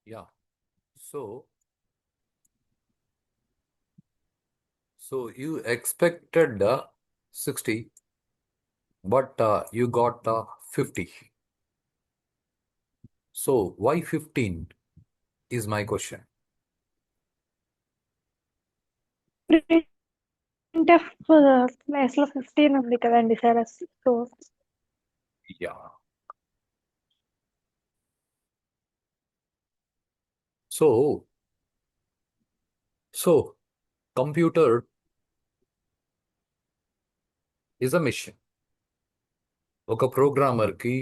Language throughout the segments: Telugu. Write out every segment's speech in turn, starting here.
Yeah. So, so you expected 60, but you got 50. So why 15 is my question. Print of class లో 15 ఉంది కదండి sir. So Yeah. So computer is a machine. ఒక programmer కి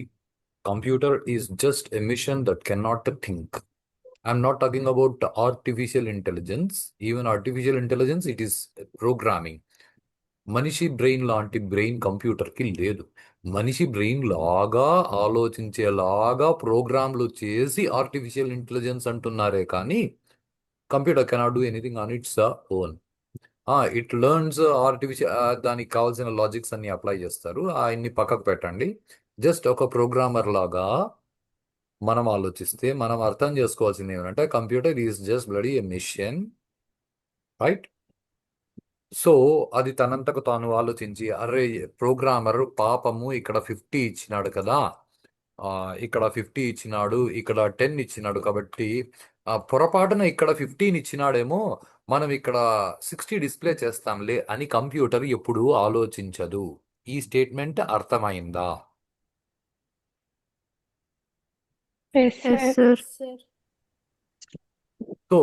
computer is just a machine that cannot think. I'm not talking about artificial intelligence. Even artificial intelligence, it is programming. మనిషి బ్రెయిన్ లాంటి బ్రెయిన్ కంప్యూటర్కి లేదు. మనిషి బ్రెయిన్ లాగా ఆలోచించేలాగా ప్రోగ్రాంలు చేసి ఆర్టిఫిషియల్ ఇంటెలిజెన్స్ అంటున్నారే కానీ computer cannot do anything on its own. It learns artificial, దానికి కావాల్సిన లాజిక్స్ అన్ని అప్లై చేస్తారు. ఆయన్ని పక్కకు పెట్టండి. జస్ట్ ఒక ప్రోగ్రామర్ లాగా మనం ఆలోచిస్తే మనం అర్థం చేసుకోవాల్సింది ఏమంటే computer is just bloody a machine, right? So అది తనంతకు తాను ఆలోచించి అరే ప్రోగ్రామర్ పాపము ఇక్కడ 50 ఇచ్చినాడు కదా, ఇక్కడ 50 ఇచ్చినాడు, ఇక్కడ 10 ఇచ్చినాడు, కాబట్టి పొరపాటున ఇక్కడ 15 ఇచ్చినాడేమో, మనం ఇక్కడ 60 డిస్ప్లే చేస్తాంలే అని కంప్యూటర్ ఎప్పుడూ ఆలోచించదు. ఈ స్టేట్మెంట్ అర్థమైందా? Yes yes sir. Sir. So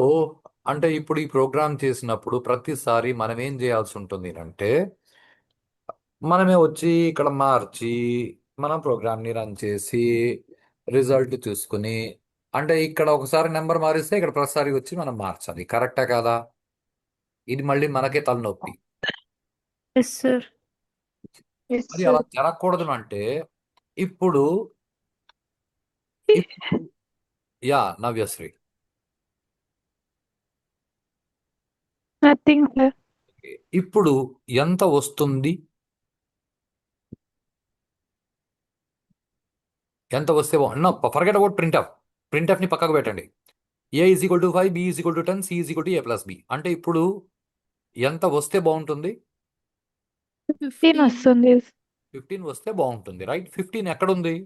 అంటే ఇప్పుడు ఈ ప్రోగ్రామ్ చేసినప్పుడు ప్రతిసారి మనం ఏం చేయాల్సి ఉంటుంది అంటే మనమే వచ్చి ఇక్కడ మార్చి మనం ప్రోగ్రామ్ని రన్ చేసి రిజల్ట్ చూసుకుని, అంటే ఇక్కడ ఒకసారి నెంబర్ మారిస్తే ఇక్కడ ప్రతిసారి వచ్చి మనం మార్చాలి. కరెక్టా కాదా? ఇది మళ్ళీ మనకే తలనొప్పి. Yes sir. ఎస్ మరి అలా సార్. జరగకూడదు అంటే ఇప్పుడు యా నవ్యశ్రీ, నథింగ్ సార్. ఇప్పుడు ఎంత వస్తుంది? ఎంత వస్తే ఫర్గెట్ అబౌట్ ప్రింట్ ని పక్కకు పెట్టండి. A is equal to 5, B is equal to 10, C is equal to A plus B. అంటే ఇప్పుడు ఎంత వస్తే బాగుంటుంది? 15 వస్తుంది. 15 వస్తే బాగుంటుంది, రైట్? 15 ఎక్కడుంది?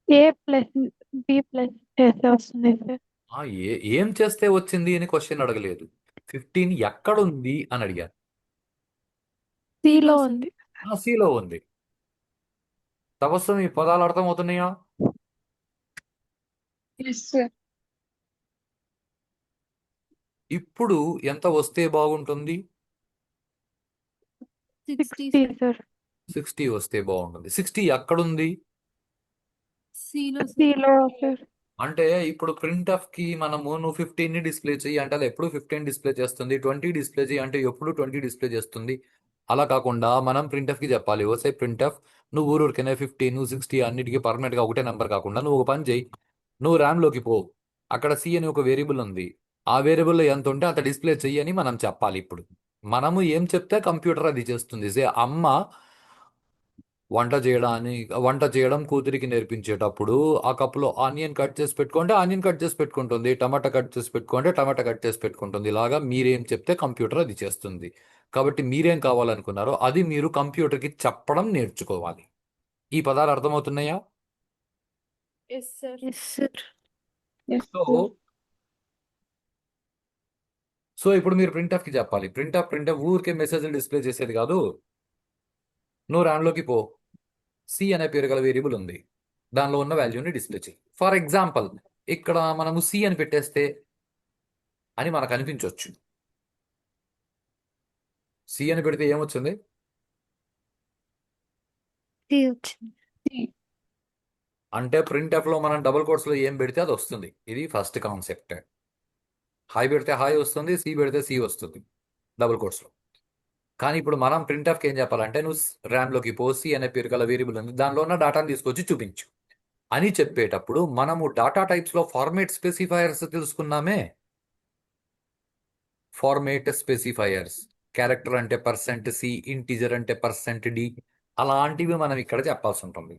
ఏ ప్లస్ బి ప్లస్ చేస్తే వస్తుంది సార్. ఏం చేస్తే వచ్చింది అని క్వశ్చన్ అడగలేదు. 15 ఎక్కడుంది అని అడిగారు. సిలో ఉంది. సిలో ఉంది. తపస్సు ఈ పదాలు అర్థమవుతున్నాయా? Yes sir. ఇప్పుడు ఎంత వస్తే బాగుంటుంది? 60 సార్. 60 వస్తే బాగుంటుంది. 60 ఎక్కడుంది? సిలో సార్. అంటే ఇప్పుడు ప్రింట్ఎఫ్ కి మనము నువ్వు 15 ని డిస్ప్లే చెయ్యి అంటే అది ఎప్పుడు 15 డిస్ప్లే చేస్తుంది, 20 డిస్ప్లే చెయ్యి అంటే ఎప్పుడు 20 డిస్ప్లే చేస్తుంది. అలా కాకుండా మనం ప్రింట్ఎఫ్ కి చెప్పాలి, ఓసే ప్రింట్ఎఫ్ నువ్వు ఊరికనే 15, 60 అన్నిటికీ పర్మనెంట్ గా ఒకటే నెంబర్ కాకుండా నువ్వు ఒక పని చేయి, నువ్వు ర్యామ్ లోకి పో, అక్కడ సి అని ఒక వేరియబుల్ ఉంది, ఆ వేరియబుల్లో ఎంత ఉంటే అంత డిస్ప్లే చెయ్యి అని మనం చెప్పాలి. ఇప్పుడు మనము ఏం చెప్తే కంప్యూటర్ అది చేస్తుంది. సే అమ్మ వంట చేయడం కూతురికి నేర్పించేటప్పుడు ఆ కప్పులో ఆనియన్ కట్ చేసి పెట్టుకుంటే ఆనియన్ కట్ చేసి పెట్టుకుంటుంది, టమాటా కట్ చేసి పెట్టుకుంటే టమాటా కట్ చేసి పెట్టుకుంటుంది. ఇలాగా మీరేం చెప్తే కంప్యూటర్ అది చేస్తుంది. కాబట్టి మీరేం కావాలనుకున్నారో అది మీరు కంప్యూటర్కి చెప్పడం నేర్చుకోవాలి. ఈ పదాలు అర్థమవుతున్నాయా? Yes sir. Yes sir. So so ఇప్పుడు మీరు ప్రింట్ఎఫ్ కి చెప్పాలి, ప్రింట్ఎఫ్ ఊరికే మెసేజ్ డిస్ప్లే చేసేది కాదు. నువ్వు ర్యామ్లోకి పో, సి అనే పేరు గల వేరియబుల్ ఉంది, దానిలో ఉన్న వాల్యూని డిస్ప్లే చేయి. ఫర్ ఎగ్జాంపుల్ ఇక్కడ మనము సి అని పెట్టేస్తే అని మనకు అనిపించవచ్చు. సి అని పెడితే ఏమొచ్చింది? అంటే ప్రింట్ఎఫ్ లో మనం డబుల్ కోట్స్ లో ఏం పెడితే అది వస్తుంది. ఇది ఫస్ట్ కాన్సెప్ట్. హాయ్ పెడితే హాయ్ వస్తుంది, సి పెడితే సి వస్తుంది డబుల్ కోట్స్ లో. కానీ ఇప్పుడు మనం ప్రింట్ఎఫ్కి ఏం చెప్పాలంటే నువ్వు ర్యామ్లోకి పో, సి అనే పేరు గల వేరియబుల్ ఉంది, దానిలో ఉన్న డేటాను తీసుకొచ్చి చూపించు అని చెప్పేటప్పుడు మనము డాటా టైప్స్ లో ఫార్మేట్ స్పెసిఫైయర్స్ తెలుసుకున్నామే. ఫార్మేట్ స్పెసిఫైయర్స్, క్యారెక్టర్ అంటే %c, ఇంటిజర్ అంటే %d, అలాంటివి మనం ఇక్కడ చెప్పాల్సి ఉంటుంది.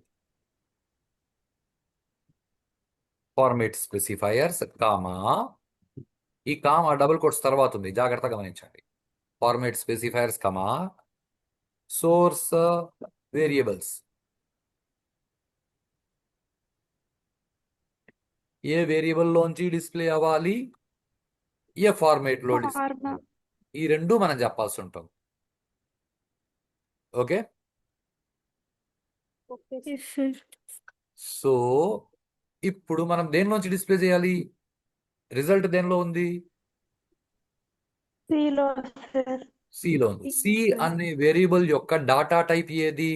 ఫార్మేట్ స్పెసిఫైయర్స్ కామా, ఈ కామా డబుల్ కోట్స్ తర్వాత ఉంది, జాగ్రత్తగా గమనించండి. Format specifiers comma source variables. ఏ వేరియబుల్లోంచి డిస్ప్లే అవ్వాలి, ఏ ఫార్మేట్లో డిస్ప్లే ఫార్మా అవ్వాలి, ఈ రెండు మనం చెప్పాల్సి ఉంటుంది. Okay, okay Yes, sir. So ఇప్పుడు మనం దేనిలోంచి డిస్ప్లే చేయాలి, రిజల్ట్ దేనిలో ఉంది, సిలో సార్. సిలో ఉంది. సి అనే వేరియబుల్ యొక్క డాటా టైప్ ఏది,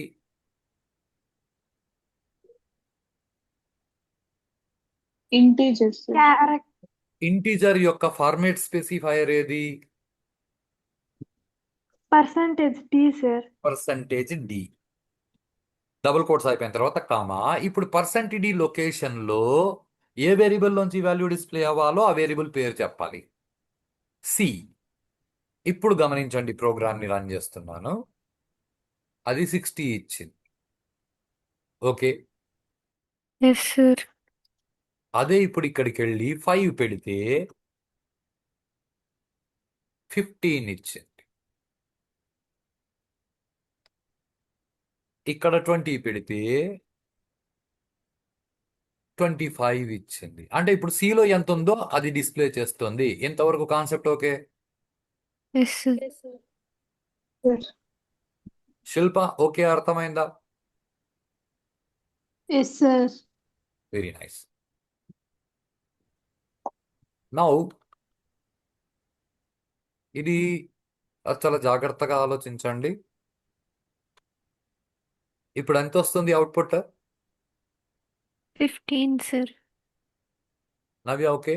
ఇంటీజర్స్ క్యారెక్టర్ ఇంటీజర్ యొక్క ఫార్మేట్ స్పెసిఫైయర్ ఏది, percentage D sir. Percentage D. Double quotes అయిపోయిన తర్వాత కామా, ఇప్పుడు పర్సంటేజ్ డి లొకేషన్ లో ఏ వేరియబుల్ లోంచి వాల్యూ డిస్ప్లే అవ్వాలో ఆ వేరియబుల్ పేరు చెప్పాలి, సి. ఇప్పుడు గమనించండి, ప్రోగ్రామ్ ని రన్ చేస్తున్నాను, అది 60 ఇచ్చింది. Okay, Yes, sir. అదే ఇప్పుడు ఇక్కడికి వెళ్ళి 5 పెడితే 15 ఇచ్చింది. ఇక్కడ 20 పెడితే 25 ఇచ్చింది. అంటే ఇప్పుడు సిలో ఎంత ఉందో అది డిస్ప్లే చేస్తుంది. ఇంతవరకు concept okay. Yes, sir. Sir. Shilpa okay, అర్థమైందా? Yes sir. Very nice. Now ఇది చాలా జాగ్రత్తగా ఆలోచించండి. ఇప్పుడు ఎంత వస్తుంది output? 15, sir. Navya okay.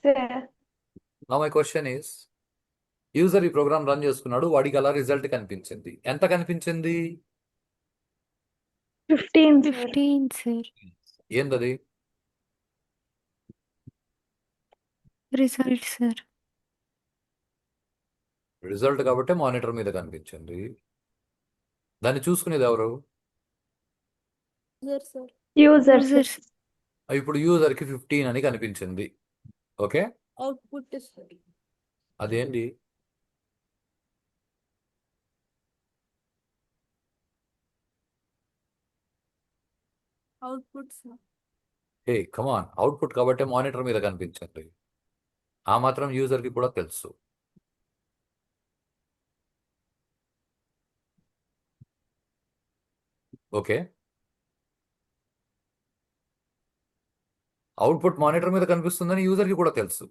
Sir. Now my question is, user ఈ ప్రోగ్రామ్ రన్ చేసుకున్నాడు, వాడికి అలా రిజల్ట్ కనిపించింది. ఎంత కనిపించింది? 15 సార్. 15, sir. ఏందది? Result, sir. రిజల్ట్ కాబట్టి మానిటర్ మీద కనిపించింది. దాన్ని చూసుకునేది ఎవరు? User User, sir. sir. ఇప్పుడు యూజర్ కి 15 అని కనిపించింది. Okay, Output, sir. అదేంటి? Output, sir. హే కమాన్, అవుట్పుట్ కాబట్టి మానిటర్ మీద కనిపించింది. ఆ మాత్రం యూజర్ కి కూడా తెలుసు. ఓకే, అవుట్పుట్ మానిటర్ మీద కనిపిస్తుందని యూజర్ కి కూడా తెలుసు.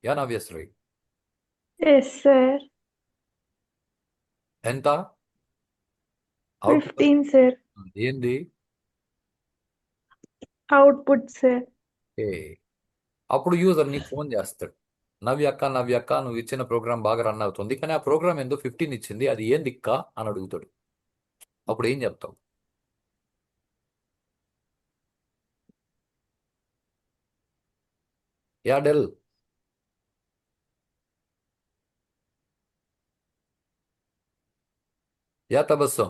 Yeah Navyasri, yes sir. ఎంత? Output 15 sir. ఏంది? Output sir. ఏ అప్పుడు యూజర్ నీకు ఫోన్ చేస్తాడు, నవ్య అక్క నువ్వు ఇచ్చిన ప్రోగ్రామ్ బాగా రన్ అవుతుంది, కానీ ఆ ప్రోగ్రామ్ ఏందో 15 ఇచ్చింది, అది ఏం దిక్కా అని అడుగుతాడు. అప్పుడు ఏం చెప్తావు? యా డెల్, యా తబస్సం,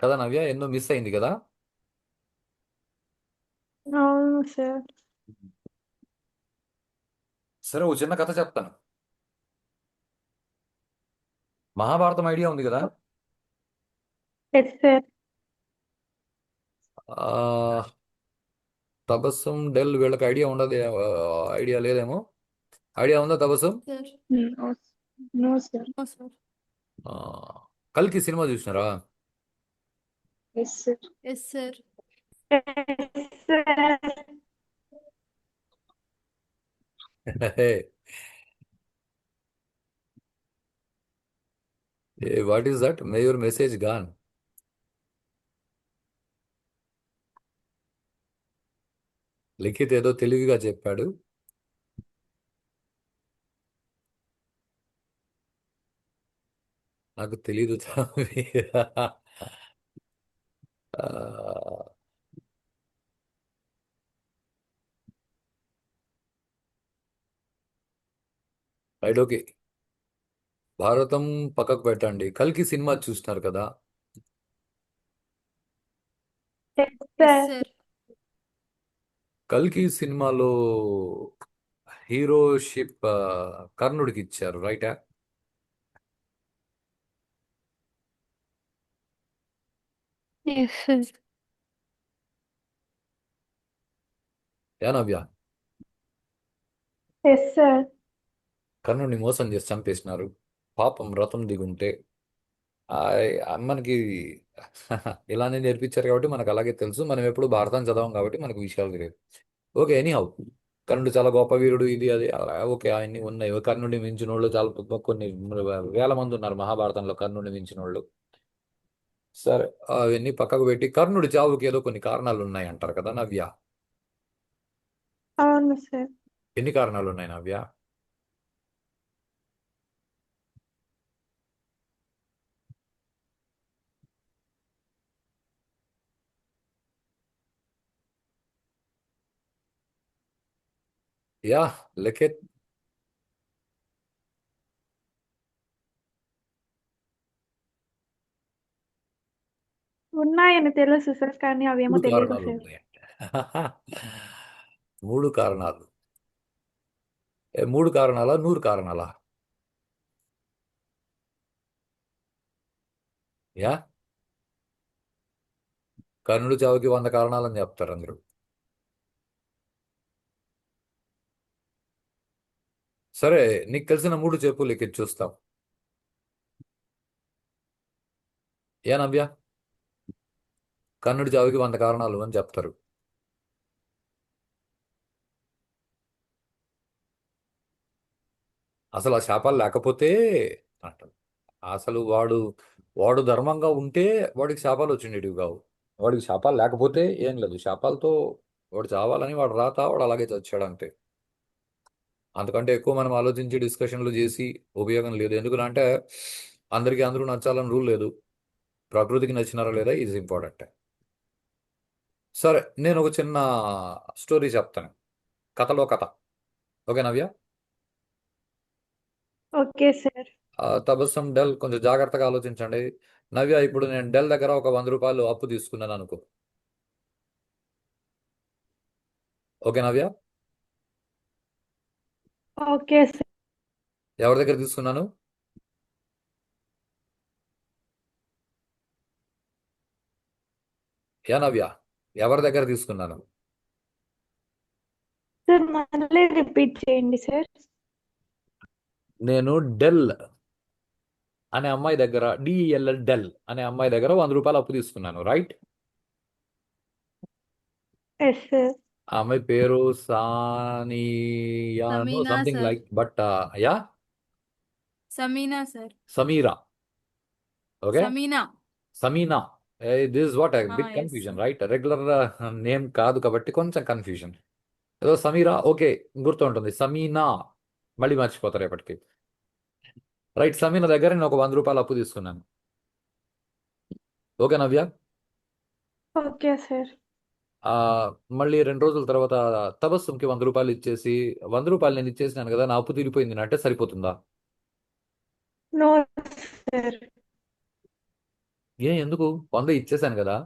కదా నవ్య, ఎన్నో మిస్ అయింది కదా. అవును సార్. సరే, ఓ చిన్న కథ చెప్తాను. మహాభారతం ఐడియా ఉంది కదా. Yes sir. ఆ, తబస్సం డెల్ వీళ్ళకి ఐడియా ఉండదు, ఐడియా లేదేమో. ఐడియా ఉందా Tabassum? Sir. No sir. No, sir. ఆ, కల్కి సినిమా చూసినారా? Yes sir. Yes, sir. Yes sir. What is that? May your message gone. Likhith ఏదో తెలివిగా చెప్పాడు. నాకు తెలీదు తమ్మి. ఆ, రైట్, ఓకే. భారతం పక్కకు పెట్టండి. కల్కి సినిమా చూస్తున్నారు కదా? Yes, Yes, sir. sir. కల్కి సినిమాలో హీరోషిప్ కర్ణుడికి ఇచ్చారు, రైటా? Yes, sir. యా నవ్య? Yes, sir. కర్ణుడిని మోసం చేసి చంపేసినారు. పాపం రథం దిగుంటే మనకి ఇలానే నేర్పించారు కాబట్టి మనకు అలాగే తెలుసు. మనం ఎప్పుడు భారతం చదవం కాబట్టి మనకు విషయాలు తెలియదు. ఓకే, ఎనీహౌ, కర్ణుడు చాలా గొప్ప వీరుడు, ఇది అది అలా ఓకే, ఆయన్ని ఉన్నాయి. కర్ణుడిని మించిన వాళ్ళు చాలా కొన్ని వేల మంది ఉన్నారు మహాభారతంలో కర్ణుడిని మించిన వాళ్ళు. సరే, అవన్నీ పక్కకు పెట్టి కర్ణుడి చావుకి ఏదో కొన్ని కారణాలు ఉన్నాయి అంటారు కదా నవ్య? అవును సార్. ఎన్ని కారణాలు ఉన్నాయి నవ్య? యా, లిఖిత్. ఉన్నాయని తెలుసు సార్, కానీ అవేమో మూడు తెలియదు కారణాలు సార్. ఉన్నాయి. మూడు కారణాలు. మూడు కారణాలా, 100 కారణాలా? యా, కర్ణుడి చావుకి 100 కారణాలని చెప్తారు అందరూ. సరే, నీకు తెలిసిన 3 చెప్పు, లిఖిత్, చూస్తాం. యా నవ్య? కర్ణుడి చావుకి 100 కారణాలు అని చెప్తారు. అసలు ఆ శాపాలు లేకపోతే అంటారు. అసలు వాడు వాడు ధర్మంగా ఉంటే వాడికి శాపాలు వచ్చిండేటివి కావు. వాడికి శాపాలు లేకపోతే ఏం లేదు. శాపాలతో వాడు చావాలని వాడు రాత, వాడు అలాగే చచ్చాడు అంతే. అంతకంటే ఎక్కువ మనం ఆలోచించి డిస్కషన్లు చేసి ఉపయోగం లేదు. ఎందుకంటే అందరికీ అందరూ నచ్చాలని రూల్ లేదు. ప్రకృతికి నచ్చినారా లేదా ఈజ్ ఇంపార్టెంట్. సరే, నేను ఒక చిన్న స్టోరీ చెప్తాను, కథలో కథ. Okay Navya? Okay sir. Tabassum, డెల్, కొంచెం జాగ్రత్తగా ఆలోచించండి. నవ్య, ఇప్పుడు నేను డెల్ దగ్గర ఒక 100 రూపాయలు అప్పు తీసుకున్నాను అనుకో. ఓకే నవ్య? Okay sir. ఎవరి దగ్గర తీసుకున్నాను? యా నవ్య, ఎవరి దగ్గర తీసుకున్నాను? సార్ మళ్ళీ రిపీట్ చేయండి సార్. నేను డెల్ అనే అమ్మాయి దగ్గర, డిఎల్ఎల్ డెల్ అనే అమ్మాయి దగ్గర 100 రూపాయలు అప్పు తీసుకున్నాను, రైట్? Yes sir. ఆ అమ్మాయి పేరు సానియానో Samina, something sir. Like, but ya, Samina, sir. Sameera. Okay, Samina. Samina. This is what big Yes, confusion, sir. Right? Regular name కాదు కాబట్టి కొంచెం కన్ఫ్యూజన్. ఏదో సమీరా, ఓకే, గుర్తుంటుంది. సమీనా మళ్ళీ మర్చిపోతారు రేపటికి. రైట్, సమీనా దగ్గర నేను ఒక 100 రూపాయలు అప్పు తీసుకున్నాను. ఓకే నవ్య? Okay sir. ఆ, మళ్ళీ 2 రోజుల తర్వాత తబస్సుకి 100 రూపాయలు ఇచ్చేసి, 100 రూపాయలు నేను ఇచ్చేసినాను కదా, నా అప్పు తీరిపోయింది అంటే సరిపోతుందా? No sir. ఎందుకు? 100 ఇచ్చేసాను కదా.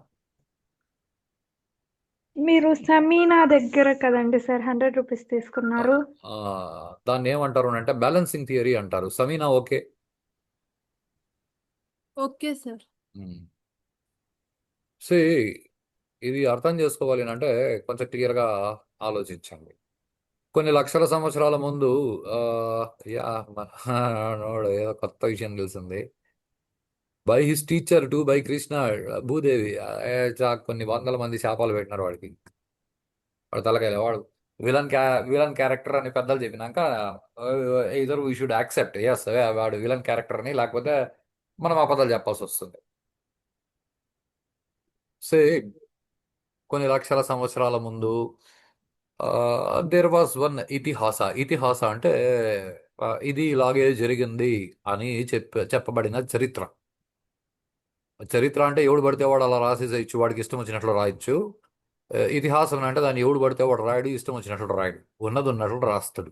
మీరు సమీనా దగ్గర కదండి సార్ 100 రూపీస్ తీసుకున్నారు. ఆ, దాన్ని ఏమంటారు అంటే బ్యాలెన్సింగ్ థియరీ అంటారు. Sameena, okay. Okay, sir. So ఇది అర్థం చేసుకోవాలి అంటే కొంచెం క్లియర్గా ఆలోచించండి. కొన్ని లక్షల సంవత్సరాల ముందు ఆ, యా, మనోడు ఏదో కొత్త విషయం తెలిసింది. By his teacher to buy Krishna, Bhudevi, కొన్ని వందల మంది శాపాలు పెట్టినారు వాడికి. వాడు తలకాయ వాడు విలన్ క్యారెక్టర్ అని పెద్దలు చెప్పినాక ఇద్దరు వీ షుడ్ యాక్సెప్ట్, ఎస్ వాడు విలన్ క్యారెక్టర్ అని, లేకపోతే మనం అబద్ధాలు చెప్పాల్సి వస్తుంది. సే కొన్ని లక్షల సంవత్సరాల ముందు దేర్ వాజ్ వన్ ఇతిహాస అంటే ఇది ఇలాగే జరిగింది అని చెప్పబడిన చరిత్ర. చరిత్ర అంటే ఎవడు పడితే వాడు అలా రాసేసేయచ్చు, వాడికి ఇష్టం వచ్చినట్లు రాయొచ్చు. ఇతిహాసం అంటే దాన్ని ఎవడు పడితే వాడు రాయడు, ఇష్టం వచ్చినట్లు రాయడు, ఉన్నది ఉన్నట్లు రాస్తాడు.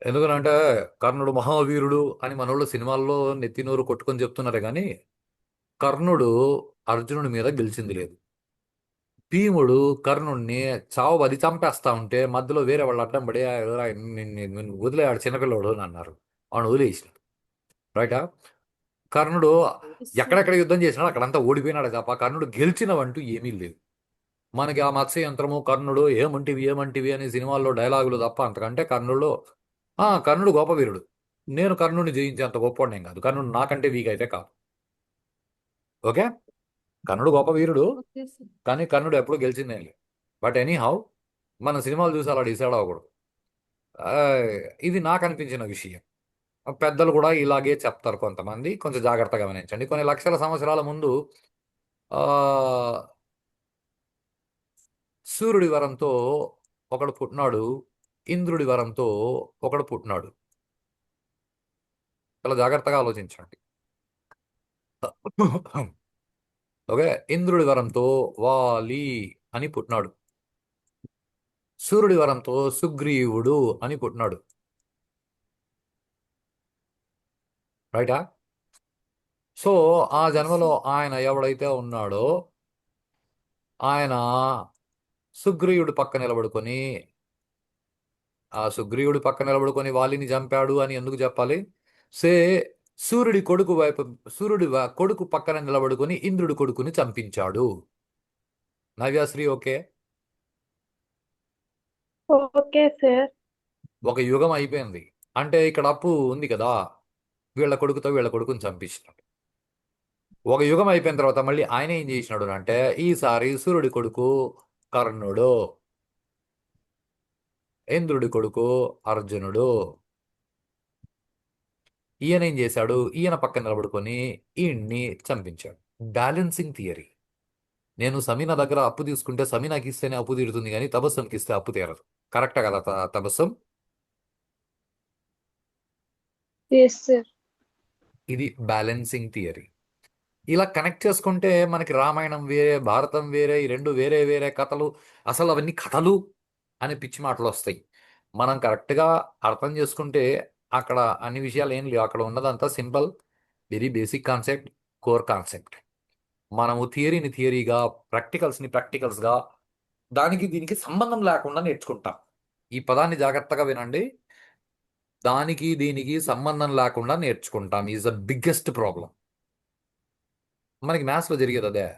ఎందుకనంటే కర్ణుడు మహావీరుడు అని మనోళ్ళు సినిమాల్లో నెత్తినోరు కొట్టుకొని చెప్తున్నారు కానీ కర్ణుడు అర్జునుడి మీద గెలిచింది లేదు. భీముడు కర్ణుడిని చావు బది చంపేస్తా ఉంటే మధ్యలో వేరే వాళ్ళు అడ్డం పడి "ఏరా, నిన్ను వదిలేవాడు చిన్నపిల్లడు" అని అన్నారు. వాడు వదిలేసిన రైటా. కర్ణుడు Yes, sir. ఎక్కడెక్కడ యుద్ధం చేసినాడు అక్కడంతా ఓడిపోయినాడు తప్ప కర్ణుడు గెలిచినవంటూ ఏమీ లేదు. మనకి ఆ మత్స్య యంత్రము కర్ణుడు ఏమంటివి అని సినిమాల్లో డైలాగులు తప్ప అంతకంటే కర్ణుడు గొప్ప వీరుడు. నేను కర్ణుడిని జయించేంత గొప్పవాడినేం కాదు. కర్ణుడు నాకంటే వీక్ అయితే కాదు. ఓకే, కర్ణుడు గొప్ప వీరుడు Okay, sir. కానీ కర్ణుడు ఎప్పుడు గెలిచిందేం లేదు. బట్ ఎనీ హౌ మన సినిమాలు చూసి అలా డిసైడ్ అవ్వకూడదు. ఆ, ఇది నాకు అనిపించిన విషయం. పెద్దలు కూడా ఇలాగే చెప్తారు కొంతమంది. కొంచెం జాగ్రత్తగా గమనించండి. కొన్ని లక్షల సంవత్సరాల ముందు ఆ సూర్యుడి వరంతో ఒకడు పుట్టినాడు, ఇంద్రుడి వరంతో ఒకడు పుట్టినాడు. చాలా జాగ్రత్తగా ఆలోచించండి. ఓకే, ఇంద్రుడి వరంతో వాలి అని పుట్టినాడు. సూర్యుడి వరంతో సుగ్రీవుడు అని పుట్టినాడు. రైటా. సో ఆ Yes, జన్మలో sir. ఆయన ఎవడైతే ఉన్నాడో ఆయన సుగ్రీవుడి పక్క నిలబడుకొని వాలిని చంపాడు అని ఎందుకు చెప్పాలి? సే కొడుకు పక్కన నిలబడుకొని ఇంద్రుడి కొడుకుని చంపించాడు. నవ్యాశ్రీ ఓకే. Okay sir. ఒక యుగం అయిపోయింది అంటే ఇక్కడ అప్పు ఉంది కదా, వీళ్ళ కొడుకుని చంపించినాడు. ఒక యుగం అయిపోయిన తర్వాత మళ్ళీ ఆయన ఏం చేసినాడు అంటే ఈసారి సూర్యుడి కొడుకు కర్ణుడు, ఇంద్రుడి కొడుకు అర్జునుడు. ఈయన ఏం చేశాడు? ఈయన పక్కన నిలబడుకొని ఈయన్ని చంపించాడు. Balancing theory. నేను సమీనా దగ్గర అప్పు తీసుకుంటే సమీనాకి ఇస్తేనే అప్పు తీరుతుంది కానీ తబస్సంకి ఇస్తే అప్పు తీరదు. కరెక్టా కదా తబస్సం? Yes, sir. ఇది బ్యాలెన్సింగ్ థియరీ. ఇలా కనెక్ట్ చేసుకుంటే మనకి రామాయణం వేరే, భారతం వేరే, ఈ రెండు వేరే వేరే కథలు. అసలు అవన్నీ కథలు అనే పిచ్చి మాటలు వస్తాయి. మనం కరెక్ట్గా అర్థం చేసుకుంటే అక్కడ అన్ని విషయాలు ఏం లేవు. అక్కడ ఉన్నదంతా simple, very basic concept, core concept. మనము థియరీని థియరీగా, ప్రాక్టికల్స్ని ప్రాక్టికల్స్గా, దానికి దీనికి సంబంధం లేకుండా నేర్చుకుంటాం. ఈ పదాన్ని జాగ్రత్తగా వినండి. దానికి దీనికి సంబంధం లేకుండా నేర్చుకుంటాం ఈజ్ ద బిగ్గెస్ట్ ప్రాబ్లం. మనకి మ్యాథ్స్లో జరిగేది అదే.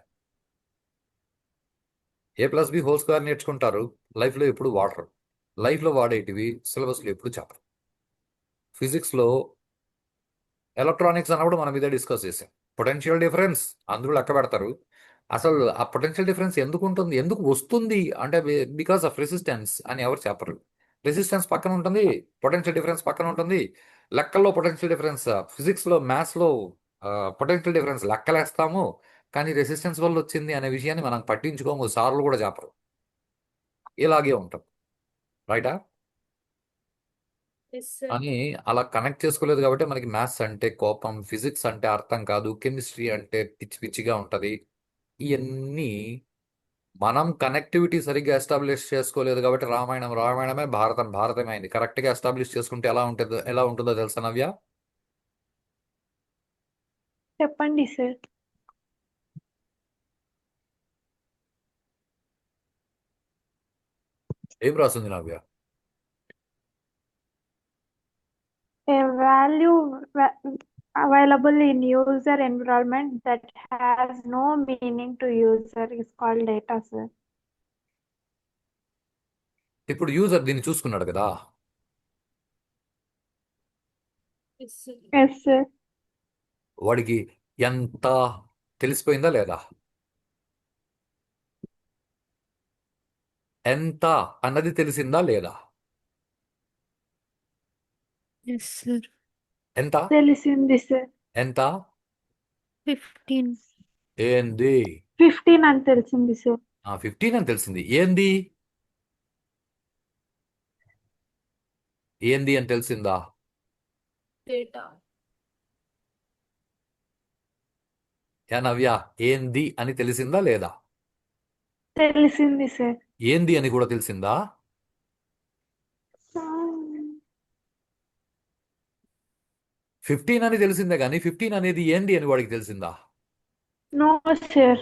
A+B² నేర్చుకుంటారు, లైఫ్లో ఎప్పుడు వాడరు. లైఫ్లో వాడేటివి సిలబస్లో ఎప్పుడు చెప్పరు. ఫిజిక్స్లో ఎలక్ట్రానిక్స్ అన్నప్పుడు మనం ఇదే డిస్కస్ చేసాం. పొటెన్షియల్ డిఫరెన్స్ అందరూ లెక్క పెడతారు. అసలు ఆ పొటెన్షియల్ డిఫరెన్స్ ఎందుకు ఉంటుంది, ఎందుకు వస్తుంది అంటే బికాస్ ఆఫ్ రెసిస్టెన్స్ అని ఎవరు చెప్పరు. రెసిస్టెన్స్ పక్కన ఉంటుంది, పొటెన్షియల్ డిఫరెన్స్ పక్కన ఉంటుంది. లెక్కల్లో పొటెన్షియల్ డిఫరెన్స్, ఫిజిక్స్లో మ్యాథ్స్లో పొటెన్షియల్ డిఫరెన్స్ లెక్కలేస్తాము కానీ రెసిస్టెన్స్ వల్ల వచ్చింది అనే విషయాన్ని మనం పట్టించుకోము, సార్లు కూడా చెప్పరు. ఇలాగే ఉంటుంది. రైటా. Yes, sir. అని అలా కనెక్ట్ చేసుకోలేదు కాబట్టి మనకి మ్యాథ్స్ అంటే కోపం, ఫిజిక్స్ అంటే అర్థం కాదు, కెమిస్ట్రీ అంటే పిచ్చి పిచ్చిగా ఉంటుంది. ఇవన్నీ మనం కనెక్టివిటీ సరిగ్గా ఎస్టాబ్లిష్ చేసుకోలేదు కాబట్టి రామాయణం రామాయణమే, భారతం భారతమే అయింది. కరెక్ట్గా ఎస్టాబ్లిష్ చేసుకుంటే ఎలా ఉంటుందో తెలుసా నవ్య? చెప్పండి సార్. ఏం రాస్తుంది నవ్య? A value available in user environment that has no meaning to user is called data, sir. ఇప్పుడు యూజర్ దీన్ని చూసుకున్నాడు కదా, Yes, sir. Yes, sir. వాడికి ఎంత తెలిసిపోయిందా లేదా? ఎంత అన్నది తెలిసిందా లేదా? Yes, sir. ఎంత తెలిసింది సార్. ఎంత 15. ఏంది? 15 అని తెలిసింది సార్. 15 అని తెలిసింది. ఏంది అని తెలిసిందా? Data. నవ్య, ఏంది అని తెలిసిందా లేదా? తెలిసింది సార్. ఏంది అని కూడా తెలిసిందా? 15 అని తెలిసిందే కానీ 15 అనేది ఏంది అని వాడికి తెలిసిందా? No, sir.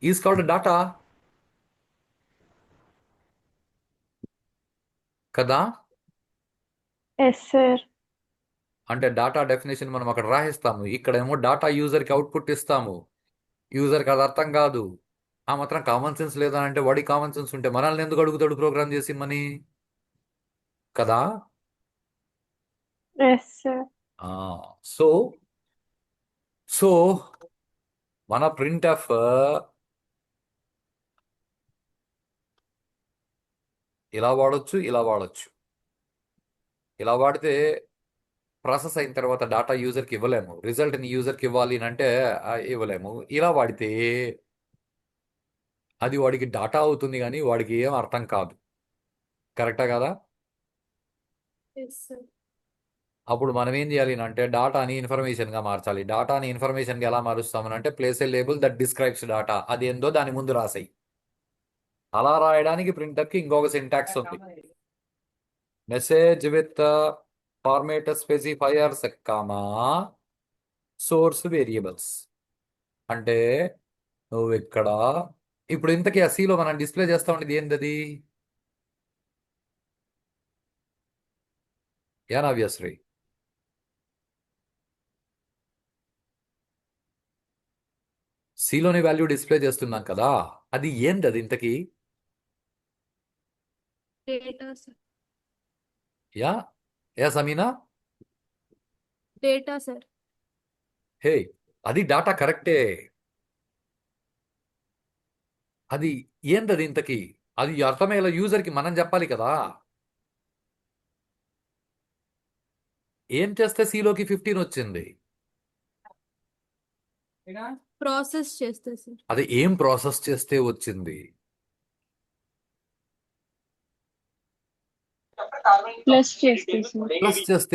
Is called data కదా. Yes, sir. అంటే డాటా డెఫినేషన్ మనం అక్కడ రాసిస్తాము, ఇక్కడేమో డాటా యూజర్కి అవుట్పుట్ ఇస్తాము. యూజర్కి అది అర్థం కాదు. ఆ మాత్రం కామన్ సెన్స్ లేదా అంటే, వాడి కామన్ సెన్స్ ఉంటే మనల్ని ఎందుకు అడుగుతాడు ప్రోగ్రామ్ చేసి మని కదా. Yes, sir. సో సో మన ప్రింట్ ఎఫ్ ఇలా వాడొచ్చు, ఇలా వాడొచ్చు. ఇలా వాడితే ప్రాసెస్ అయిన తర్వాత డాటా యూజర్కి ఇవ్వలేము, రిజల్ట్ని యూజర్కి ఇవ్వాలి అని అంటే ఇవ్వలేము. ఇలా వాడితే అది వాడికి డాటా అవుతుంది కానీ వాడికి ఏం అర్థం కాదు. కరెక్టా కదా. Yes, sir. అప్పుడు మనం ఏం చేయాలి అంటే డాటాని ఇన్ఫర్మేషన్గా మార్చాలి. డాటాని ఇన్ఫర్మేషన్గా ఎలా మారుస్తామని అంటే, place A label that describes data, అది ఏందో దాని ముందు రాసాయి. అలా రాయడానికి ప్రింటర్కి ఇంకొక సింటాక్స్ ఉంది. Message with format specifiers comma source variables. అంటే నువ్వు ఇక్కడ ఇప్పుడు ఇంతకీ ఆ సీలో మనం డిస్ప్లే చేస్తా ఉండేది ఏంటది? నవ్యశ్రీ, సీలోని వాల్యూ డిస్ప్లే చేస్తున్నాం కదా, అది ఏంటది ఇంతకీ? Data, sir. Yeah Sameena. Data, sir. హే, అది డాటా కరెక్టే. అది ఏంటది ఇంతకీ? అది అర్థమయ్యేలా యూజర్కి మనం చెప్పాలి కదా. ఏం చేస్తే సీలోకి 15 వచ్చింది? Process చేస్తే, sir. అది ఏం ప్రాసెస్ చేస్తే వచ్చింది? ప్లస్ చేస్తే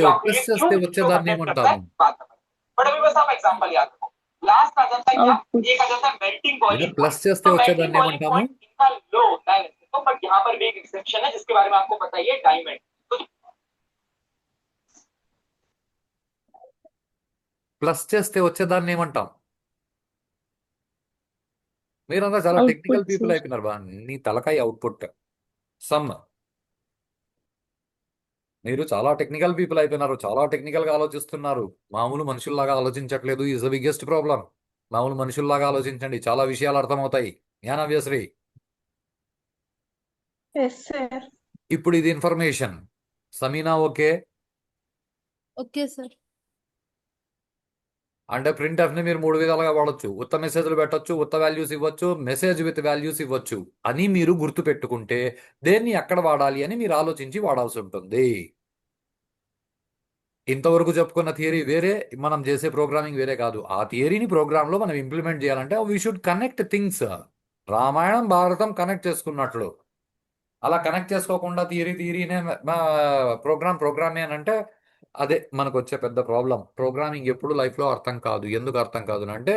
సార్. ప్లస్ చేస్తే వచ్చేదాన్ని ఏమంటాము? అవుట్పుట్. ప్లస్ చేస్తే వచ్చేదాన్ని ఏమంటాము? ప్లస్ చేస్తే వచ్చేదాన్ని ఏమంటాం? మీరంతా చాలా Output, టెక్నికల్ పీపుల్ sir. అయిపోయినారు బా. నీ తలకాయ అవుట్పుట్ సమ్. మీరు చాలా టెక్నికల్ పీపుల్ అయిపోయినారు, చాలా టెక్నికల్ గా ఆలోచిస్తున్నారు. మామూలు మనుషుల్లాగా ఆలోచించట్లేదు. Is the biggest problem. మామూలు మనుషుల్లాగా ఆలోచించండి, చాలా విషయాలు అర్థమవుతాయి. Navyasri, Yes, sir. ఇప్పుడు ఇది information. Sameena okay? Okay, sir. అంటే ప్రింట్ ఎఫ్ ని మీరు 3 విధాలుగా వాడొచ్చు. ఉత్త మెసేజ్లు పెట్టొచ్చు, ఉత్త వాల్యూస్ ఇవ్వచ్చు, మెసేజ్ విత్ వాల్యూస్ ఇవ్వచ్చు అని మీరు గుర్తు పెట్టుకుంటే దేన్ని ఎక్కడ వాడాలి అని మీరు ఆలోచించి వాడాల్సి ఉంటుంది. ఇంతవరకు చెప్పుకున్న థియరీ వేరే, మనం చేసే ప్రోగ్రామింగ్ వేరే కాదు. ఆ థియరీని ప్రోగ్రాంలో మనం ఇంప్లిమెంట్ చేయాలంటే we should connect things. Ramayanam Bharatam connect చేసుకున్నట్లు అలా కనెక్ట్ చేసుకోకుండా థియరీనే ప్రోగ్రామే అని అంటే అదే మనకు వచ్చే పెద్ద ప్రాబ్లం. ప్రోగ్రామింగ్ ఎప్పుడు లైఫ్లో అర్థం కాదు. ఎందుకు అర్థం కాదు అంటే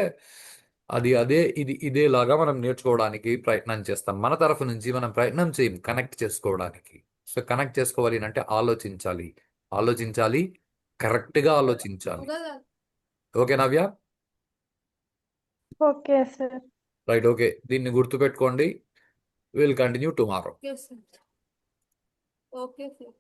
అది అదే ఇది ఇదేలాగా మనం నేర్చుకోవడానికి ప్రయత్నం చేస్తాం. మన తరఫు నుంచి మనం ప్రయత్నం చేయం కనెక్ట్ చేసుకోవడానికి. సో కనెక్ట్ చేసుకోవాలి అంటే ఆలోచించాలి, కరెక్ట్గా ఆలోచించాలి. ఓకే నవ్య? Okay, sir. Right, okay. దీన్ని గుర్తుపెట్టుకోండి. Will continue tomorrow. Okay, sir. Okay, sir.